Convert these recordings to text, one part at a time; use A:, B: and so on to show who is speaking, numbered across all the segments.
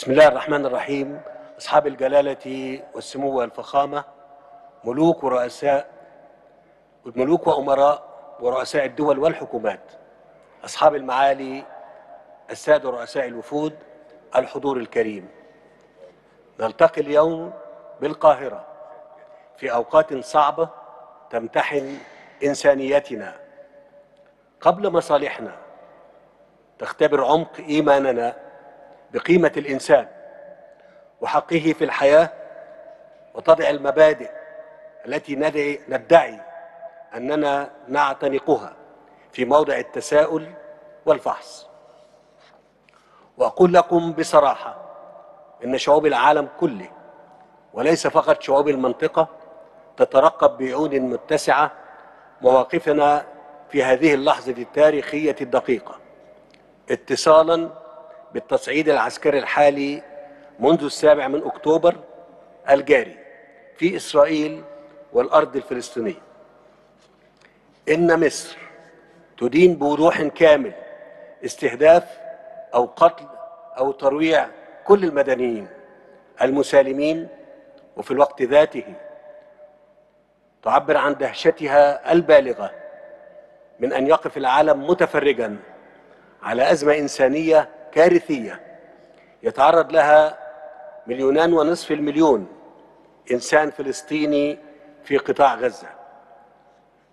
A: بسم الله الرحمن الرحيم. أصحاب الجلالة والسمو والفخامة، ملوك ورؤساء الملوك وأمراء ورؤساء الدول والحكومات، أصحاب المعالي، السادة رؤساء الوفود، الحضور الكريم، نلتقي اليوم بالقاهرة في أوقات صعبة تمتحن إنسانيتنا قبل مصالحنا، تختبر عمق إيماننا بقيمة الإنسان وحقه في الحياة، وتضع المبادئ التي ندعي أننا نعتنقها في موضع التساؤل والفحص. وأقول لكم بصراحة إن شعوب العالم كله وليس فقط شعوب المنطقة تترقب بعيون متسعة مواقفنا في هذه اللحظة التاريخية الدقيقة، اتصالاً بالتصعيد العسكري الحالي منذ 7 أكتوبر الجاري في إسرائيل والأرض الفلسطينية. إن مصر تدين بوضوح كامل استهداف أو قتل أو ترويع كل المدنيين المسالمين، وفي الوقت ذاته تعبر عن دهشتها البالغة من أن يقف العالم متفرجاً على أزمة إنسانية كارثية يتعرض لها 2.5 مليون إنسان فلسطيني في قطاع غزة،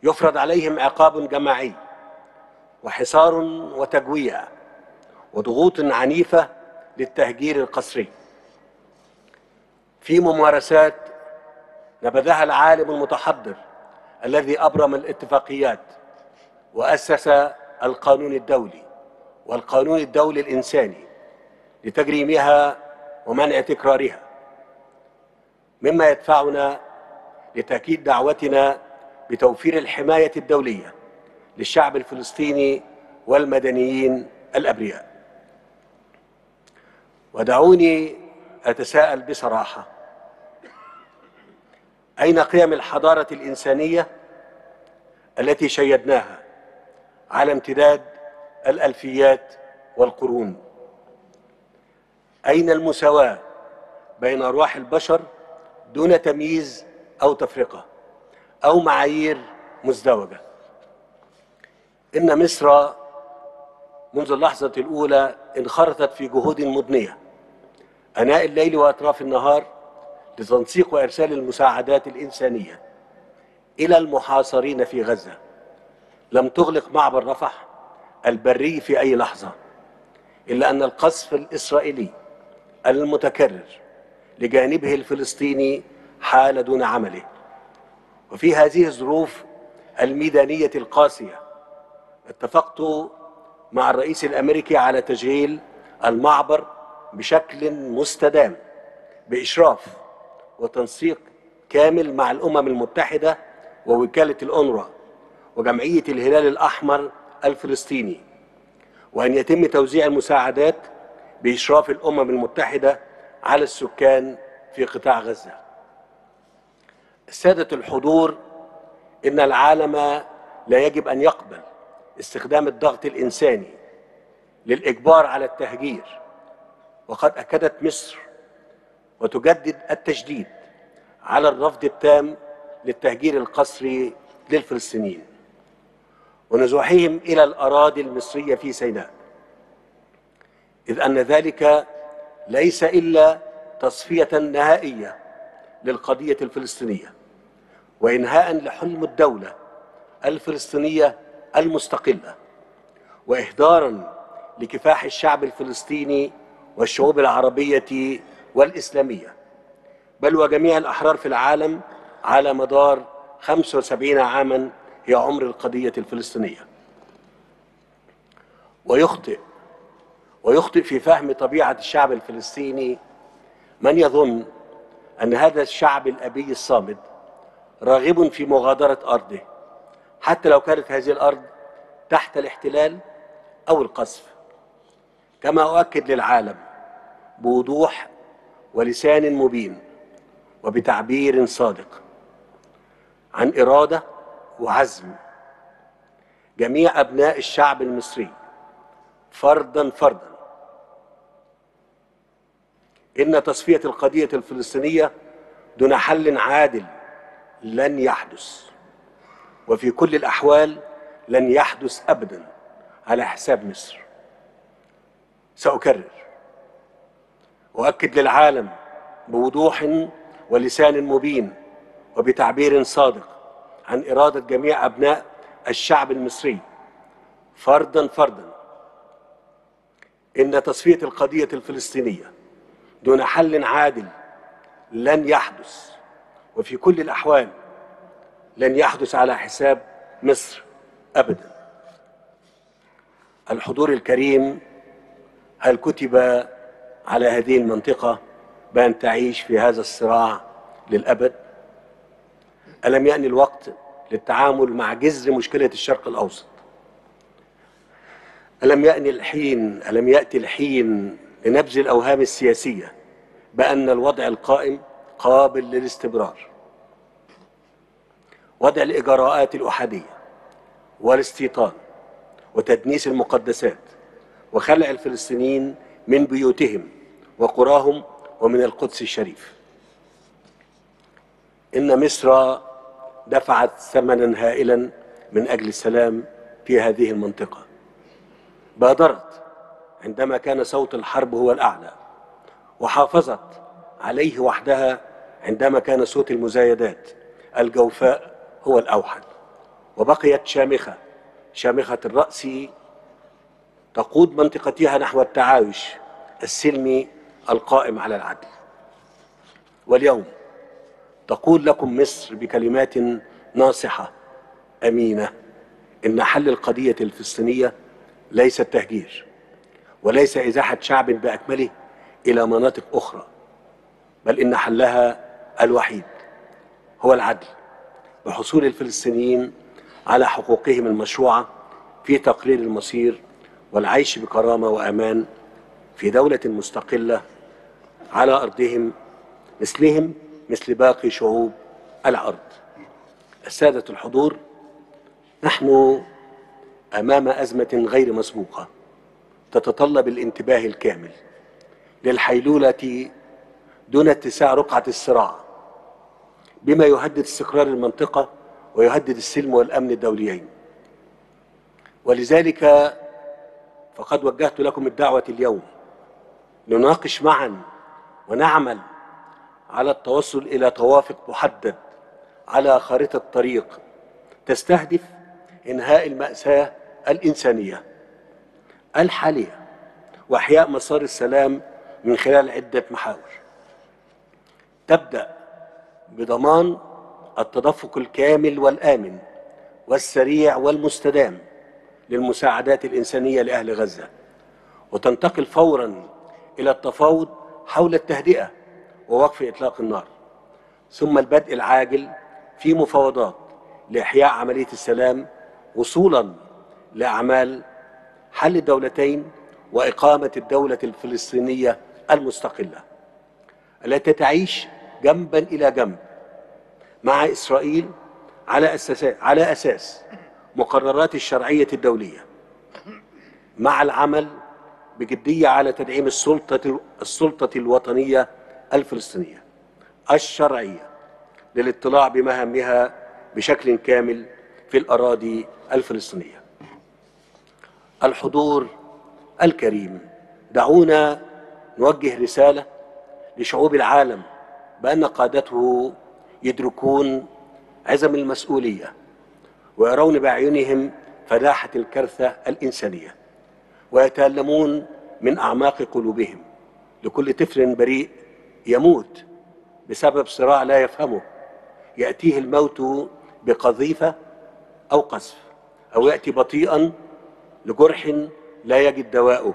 A: يفرض عليهم عقاب جماعي وحصار وتجويع وضغوط عنيفة للتهجير القسري، في ممارسات نبذها العالم المتحضر الذي أبرم الاتفاقيات وأسس القانون الدولي والقانون الدولي الإنساني لتجريمها ومنع تكرارها، مما يدفعنا لتأكيد دعوتنا بتوفير الحماية الدولية للشعب الفلسطيني والمدنيين الأبرياء. ودعوني أتساءل بصراحة: أين قيم الحضارة الإنسانية التي شيدناها على امتداد الألفيات والقرون؟ أين المساواة بين أرواح البشر دون تمييز أو تفرقة أو معايير مزدوجة؟ إن مصر منذ اللحظة الأولى انخرطت في جهود مضنية آناء الليل وأطراف النهار لتنسيق وإرسال المساعدات الإنسانية إلى المحاصرين في غزة. لم تغلق معبر رفح البري في أي لحظة، إلا أن القصف الإسرائيلي المتكرر لجانبه الفلسطيني حال دون عمله. وفي هذه الظروف الميدانية القاسية اتفقت مع الرئيس الأمريكي على تشغيل المعبر بشكل مستدام بإشراف وتنسيق كامل مع الأمم المتحدة ووكالة الأونروا وجمعية الهلال الأحمر الفلسطيني، وأن يتم توزيع المساعدات بإشراف الأمم المتحدة على السكان في قطاع غزة. السادة الحضور، إن العالم لا يجب أن يقبل استخدام الضغط الإنساني للإجبار على التهجير، وقد أكدت مصر وتجدد التشديد على الرفض التام للتهجير القسري للفلسطينيين ونزوحهم إلى الأراضي المصرية في سيناء، إذ أن ذلك ليس إلا تصفية نهائية للقضية الفلسطينية وإنهاء لحلم الدولة الفلسطينية المستقلة، وإهداراً لكفاح الشعب الفلسطيني والشعوب العربية والإسلامية، بل وجميع الأحرار في العالم على مدار 75 عاماً هي عمر القضية الفلسطينية. ويخطئ في فهم طبيعة الشعب الفلسطيني من يظن أن هذا الشعب الأبي الصامد راغب في مغادرة أرضه، حتى لو كانت هذه الأرض تحت الاحتلال أو القصف. كما أؤكد للعالم بوضوح ولسان مبين وبتعبير صادق عن إرادة وعزم جميع أبناء الشعب المصري فردا فردا إن تصفية القضية الفلسطينية دون حل عادل لن يحدث، وفي كل الأحوال لن يحدث أبدا على حساب مصر. سأكرر وأؤكد للعالم بوضوح ولسان مبين وبتعبير صادق عن إرادة جميع أبناء الشعب المصري فردا فردا إن تصفية القضية الفلسطينية دون حل عادل لن يحدث، وفي كل الأحوال لن يحدث على حساب مصر أبدا. الحضور الكريم، هل كتب على هذه المنطقة بأن تعيش في هذا الصراع للأبد؟ ألم يأن الوقت للتعامل مع جذر مشكلة الشرق الأوسط؟ ألم يأتي الحين لنبذ الأوهام السياسية بأن الوضع القائم قابل للاستمرار؟ وضع الإجراءات الأحادية والاستيطان وتدنيس المقدسات وخلع الفلسطينيين من بيوتهم وقراهم ومن القدس الشريف. إن مصر دفعت ثمنا هائلا من أجل السلام في هذه المنطقة. بادرت عندما كان صوت الحرب هو الأعلى، وحافظت عليه وحدها عندما كان صوت المزايدات الجوفاء هو الأوحد، وبقيت شامخة الرأس تقود منطقتها نحو التعايش السلمي القائم على العدل. واليوم تقول لكم مصر بكلمات ناصحة أمينة إن حل القضية الفلسطينية ليس التهجير، وليس إزاحة شعب بأكمله إلى مناطق أخرى، بل إن حلها الوحيد هو العدل بحصول الفلسطينيين على حقوقهم المشروعة في تقرير المصير والعيش بكرامة وأمان في دولة مستقلة على أرضهم مثل باقي شعوب الأرض. السادة الحضور، نحن أمام أزمة غير مسبوقة تتطلب الانتباه الكامل للحيلولة دون اتساع رقعة الصراع، بما يهدد استقرار المنطقة ويهدد السلم والأمن الدوليين. ولذلك فقد وجهت لكم الدعوة اليوم لنناقش معا ونعمل على التوصل إلى توافق محدد على خارطة طريق تستهدف إنهاء المأساة الإنسانية الحالية وإحياء مسار السلام من خلال عدة محاور. تبدأ بضمان التدفق الكامل والآمن والسريع والمستدام للمساعدات الإنسانية لأهل غزة، وتنتقل فوراً إلى التفاوض حول التهدئة ووقف إطلاق النار، ثم البدء العاجل في مفاوضات لإحياء عملية السلام وصولاً لأعمال حل الدولتين وإقامة الدولة الفلسطينية المستقلة التي تعيش جنباً إلى جنب مع إسرائيل على أساس مقررات الشرعية الدولية، مع العمل بجدية على تدعيم السلطة الوطنية الفلسطينية الشرعية للاطلاع بمهامها بشكل كامل في الأراضي الفلسطينية. الحضور الكريم، دعونا نوجه رسالة لشعوب العالم بأن قادته يدركون عزم المسؤولية ويرون بأعينهم فداحة الكارثة الإنسانية، ويتألمون من أعماق قلوبهم لكل طفل بريء يموت بسبب صراع لا يفهمه، يأتيه الموت بقذيفة أو قذف، أو يأتي بطيئا لجرح لا يجد دواءه،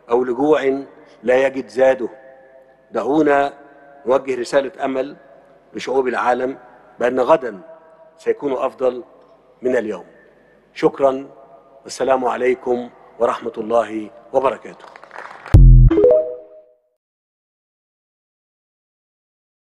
A: أو لجوع لا يجد زاده. دعونا نوجه رسالة أمل لشعوب العالم بأن غدا سيكون أفضل من اليوم. شكرا، والسلام عليكم ورحمة الله وبركاته.